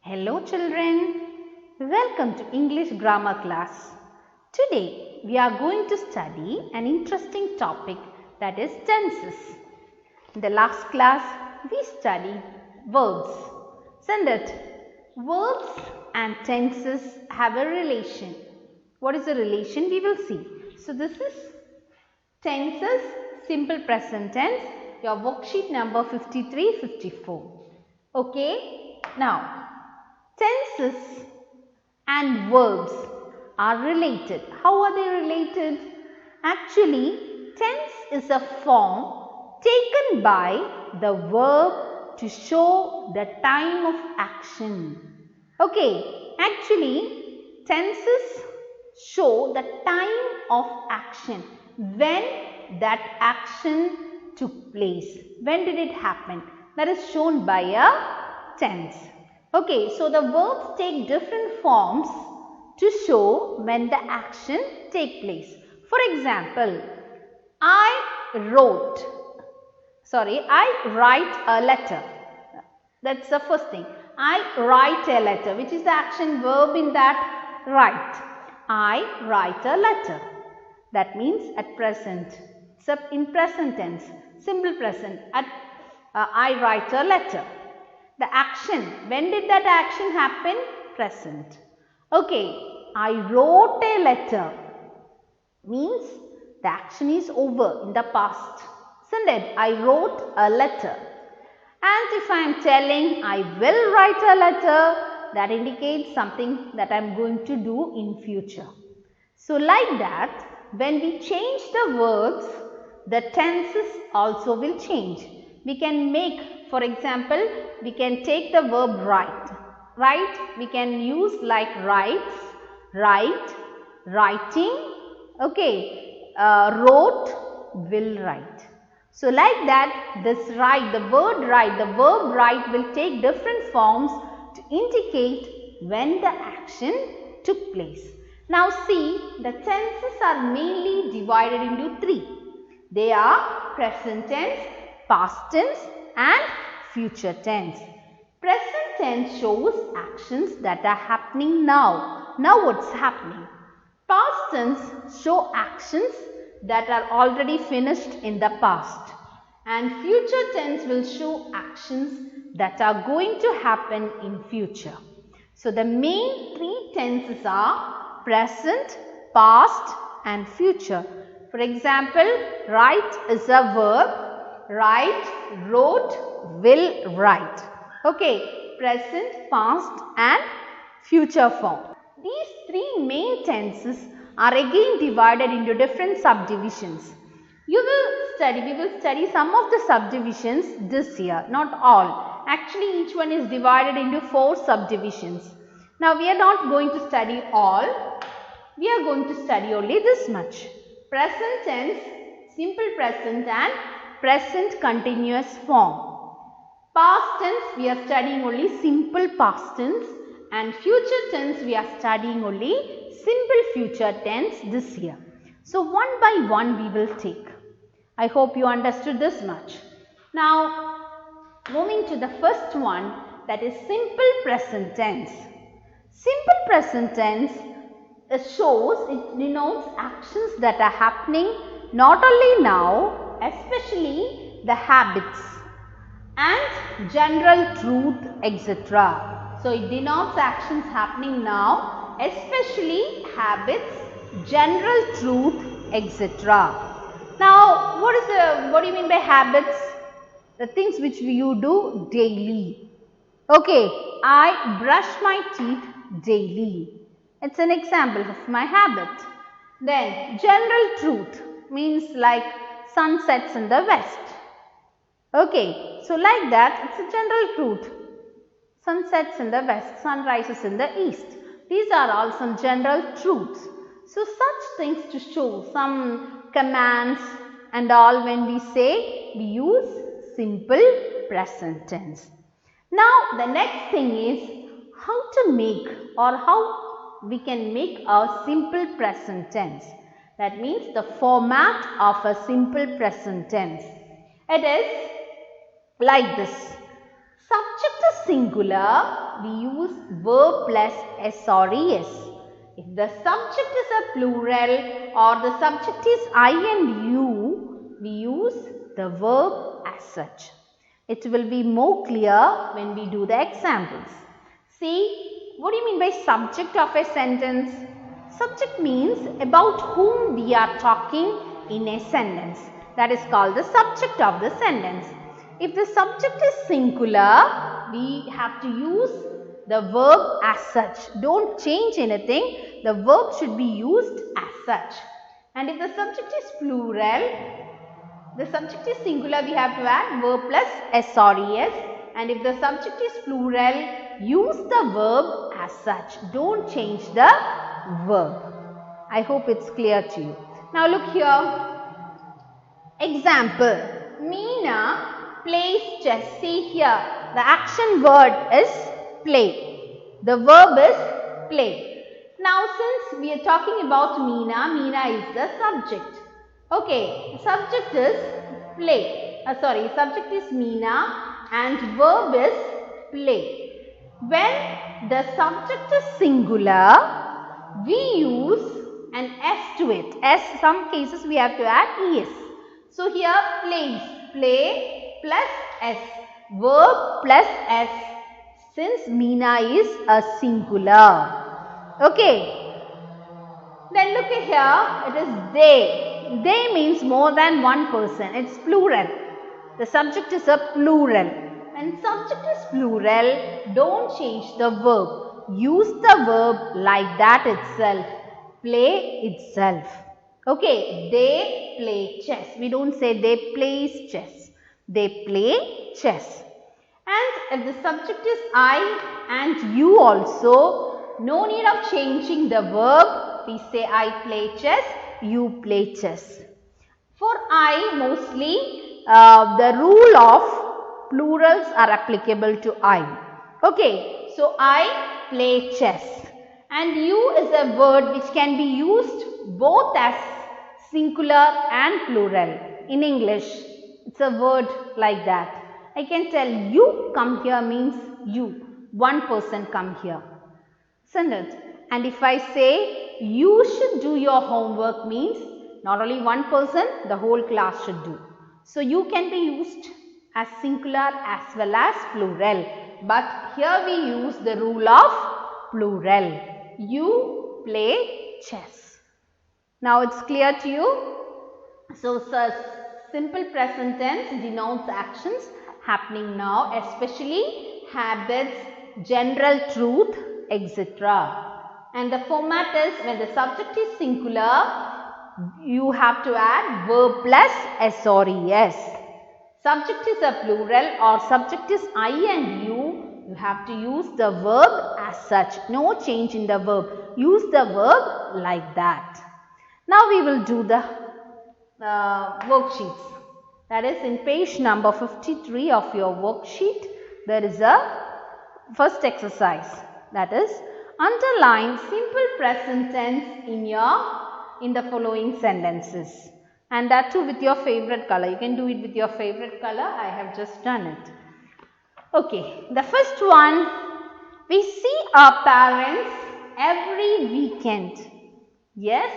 Hello children, welcome to English grammar class. Today we are going to study an interesting topic, that is tenses. In the last class we studied verbs. Isn't it? Verbs and tenses have a relation. What is the relation? We will see. So this is tenses, simple present tense, your worksheet number 53-54. Okay, now tenses and verbs are related. How are they related? Actually, tense is a form taken by the verb to show the time of action. Okay, actually, tenses show the time of action, when that action took place. When did it happen? That is shown by a tense. Okay, so the verbs take different forms to show when the action take place. For example, I write a letter. That's the first thing. I write a letter. Which is the action verb in that? Write. I write a letter. That means at present. It's in present tense. Simple present. I write a letter. The action. When did that action happen? Present. Okay. I wrote a letter. Means the action is over in the past. Isn't it? I wrote a letter. And if I am telling I will write a letter, that indicates something that I am going to do in future. So like that, when we change the words, the tenses also will change. We can make, for example, we can take the verb write. Right? We can use like writes, write, writing, okay, wrote, will write. So like that, this write, the word write, the verb write will take different forms to indicate when the action took place. Now see, the tenses are mainly divided into three. They are present tense, past tense and future tense. Present tense shows actions that are happening now. Now what's happening? Past tense show actions that are already finished in the past. And future tense will show actions that are going to happen in future. So the main three tenses are present, past and future. For example, write is a verb. Write, wrote, will write. Okay, present, past and future form. These three main tenses are again divided into different subdivisions. We will study some of the subdivisions this year, not all. Actually, each one is divided into 4 subdivisions. Now, we are not going to study all. We are going to study only this much. Present tense, simple present and present continuous form. Past tense, we are studying only simple past tense, and future tense, we are studying only simple future tense this year. So, one by one we will take. I hope you understood this much. Now, moving to the first one, that is simple present tense. Simple present tense it denotes actions that are happening not only now, especially the habits and general truth, etc. So, it denotes actions happening now, especially habits, general truth, etc. Now, what do you mean by habits? The things which you do daily. Okay, I brush my teeth daily. It's an example of my habit. Then, general truth means like sun sets in the west. Okay, so like that, it's a general truth. Sun sets in the west, sun rises in the east. These are all some general truths. So, such things to show some commands and all, when we say, we use simple present tense. Now, the next thing is how to make or how we can make a simple present tense. That means the format of a simple present tense. It is like this. Subject is singular, we use verb plus s or es. If the subject is a plural or the subject is I and you, we use the verb as such. It will be more clear when we do the examples. See, what do you mean by subject of a sentence? Subject means about whom we are talking in a sentence. That is called the subject of the sentence. If the subject is singular, we have to use the verb as such. Don't change anything. The verb should be used as such. And if the subject is plural, the subject is singular, we have to add verb plus s or es. And if the subject is plural, use the verb as such. Don't change the verb. I hope it's clear to you. Now look here. Example. Meena plays chess. See here, the action word is play. The verb is play. Now since we are talking about Meena, Meena is the subject. Okay, subject is play. Subject is Meena and verb is play. When the subject is singular, we use an s to it. S, some cases we have to add es. So here plays, play plus s, verb plus s, since Meena is a singular. Okay. Then look at here, it is they. They means more than one person. It's plural. The subject is a plural. When subject is plural, don't change the verb. Use the verb like that itself. Play itself. Okay, they play chess. We don't say they plays chess. They play chess. And if the subject is I and you also, no need of changing the verb. We say I play chess, you play chess. For I, mostly the rule of plurals are applicable to I. Okay, so I play chess. And you is a word which can be used both as singular and plural. In English, it's a word like that. I can tell you come here means you. One person come here. Isn't it? And if I say you should do your homework means not only one person, the whole class should do. So you can be used as singular as well as plural. But here we use the rule of plural. You play chess. Now it's clear to you. So simple present tense denotes actions happening now, especially habits, general truth, etc. And the format is when the subject is singular, you have to add verb plus s or es. Subject is a plural or subject is I and you have to use the verb as such. No change in the verb. Use the verb like that. Now we will do the worksheets. That is in page number 53 of your worksheet. There is a first exercise. That is underline simple present tense in the following sentences. And that too with your favorite color. You can do it with your favorite color. I have just done it. Okay, the first one, we see our parents every weekend. Yes,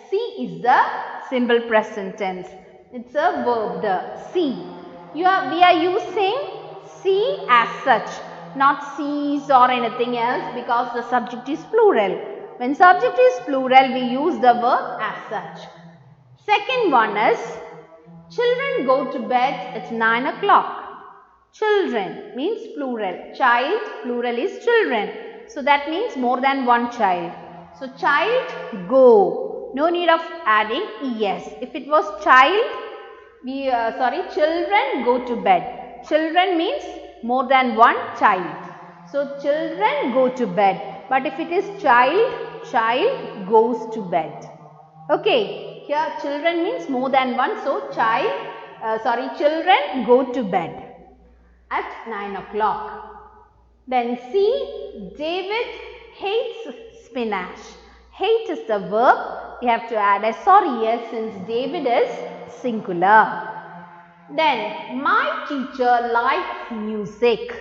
see is the simple present tense. It's a verb, the see. We are using see as such, not sees or anything else because the subject is plural. When subject is plural, we use the verb as such. Second one is, children go to bed at 9 o'clock. Children means plural. Child, plural is children. So that means more than one child. So child go. No need of adding es. If it was child, children go to bed. Children means more than one child. So children go to bed. But if it is child, child goes to bed. Okay, here children means more than one. So children go to bed at 9 o'clock. Then see, David hates spinach. Hate is the verb. We have to add s or es since David is singular. Then, my teacher likes music.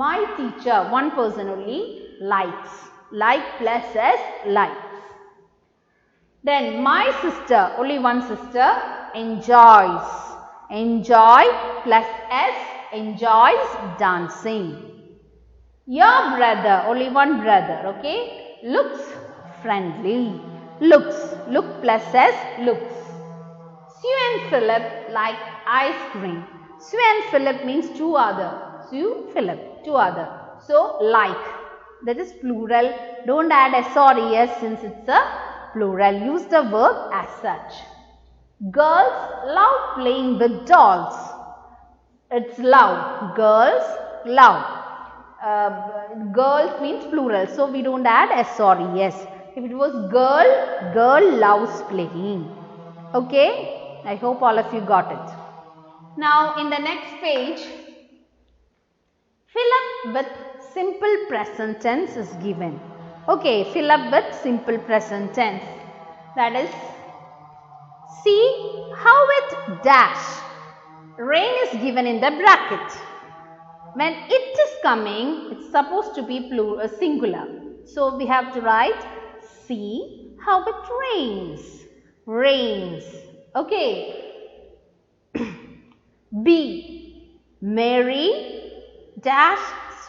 My teacher, one person only, likes. Like plus S, likes. Then my sister, only one sister, enjoys. Enjoy plus S, enjoys dancing. Your brother, only one brother, okay, looks friendly. Looks, look plus S, looks. Sue and Philip like ice cream. Sue and Philip means two other. Sue, Philip, two other. So, like, that is plural. Don't add S or ES since it's a plural. Use the verb as such. Girls love playing with dolls. It's love. Girls love. Girls means plural. So, we don't add S or ES. If it was girl, girl loves playing. Okay. I hope all of you got it. Now, in the next page, fill up with simple present tense is given. Okay, fill up with simple present tense. That is, see how it dash. Rain is given in the bracket. When it is coming, it's supposed to be singular. So, we have to write, see how it rains. Rains. Okay. B. Mary dash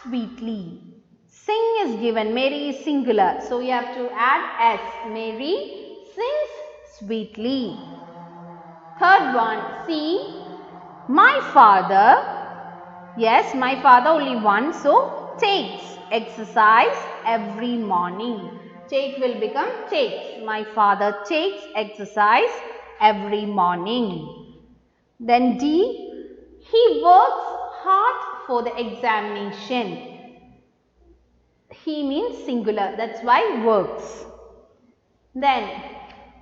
sweetly. Sing is given. Mary is singular. So, you have to add S. Mary sings sweetly. Third one. C. My father. Yes, my father only one. So, takes exercise every morning. Take will become takes. My father takes exercise every morning. Then D. He works hard for the examination. He means singular. That's why works. Then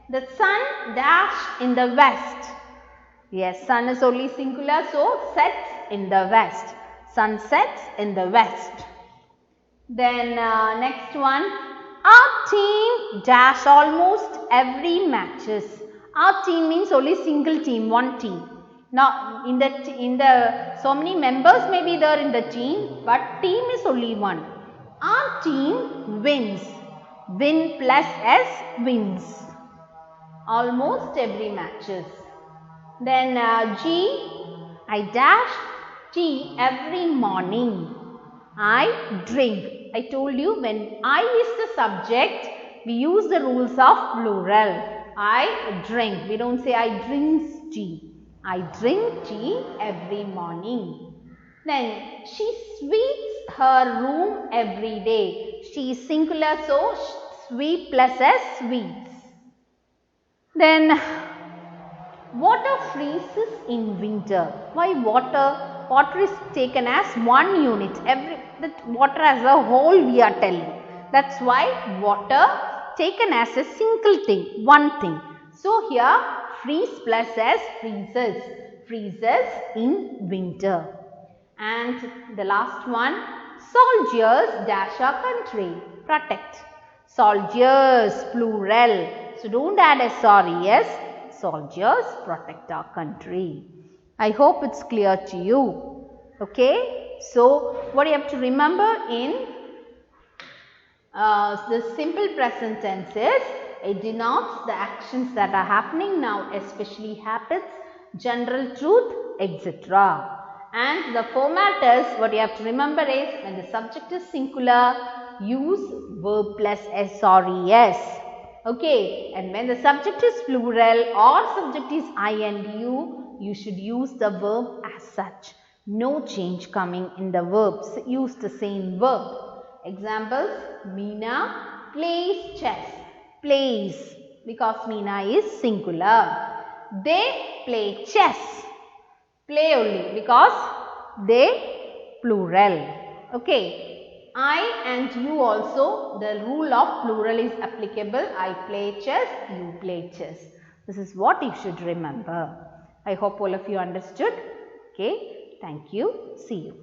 the sun dash in the west. Yes, sun is only singular. So sets in the west. Sun sets in the west. Then next one. Our team dash almost every matches. Our team means only single team, one team. Now, in the so many members may be there in the team, but team is only one. Our team wins. Win plus S, wins. Almost every matches. Then G, I dash tea every morning. I drink. I told you when I is the subject, we use the rules of plural. I drink. We don't say I drink tea. I drink tea every morning. Then she sweeps her room every day. She is singular, so sweep plus S, sweeps. Then water freezes in winter. Why water? Water is taken as one unit. That water as a whole we are telling. That's why water taken as a single thing, one thing. So here freeze plus S, freezes. Freezes in winter. And the last one, soldiers dash our country. Protect. Soldiers, plural. So don't add S or ES. Soldiers protect our country. I hope it's clear to you. Okay. So what you have to remember in the simple present tense is, it denotes the actions that are happening now, especially habits, general truth, etc. And the format is, what you have to remember is, when the subject is singular, use verb plus S or ES. Okay. And when the subject is plural or subject is I and you should use the verb as such. No change coming in the verbs. Use the same verb. Examples, Meena plays chess. Plays, because Meena is singular. They play chess. Play only, because they plural. Okay. I and you also, the rule of plural is applicable. I play chess, you play chess. This is what you should remember. I hope all of you understood. Okay. Thank you. See you.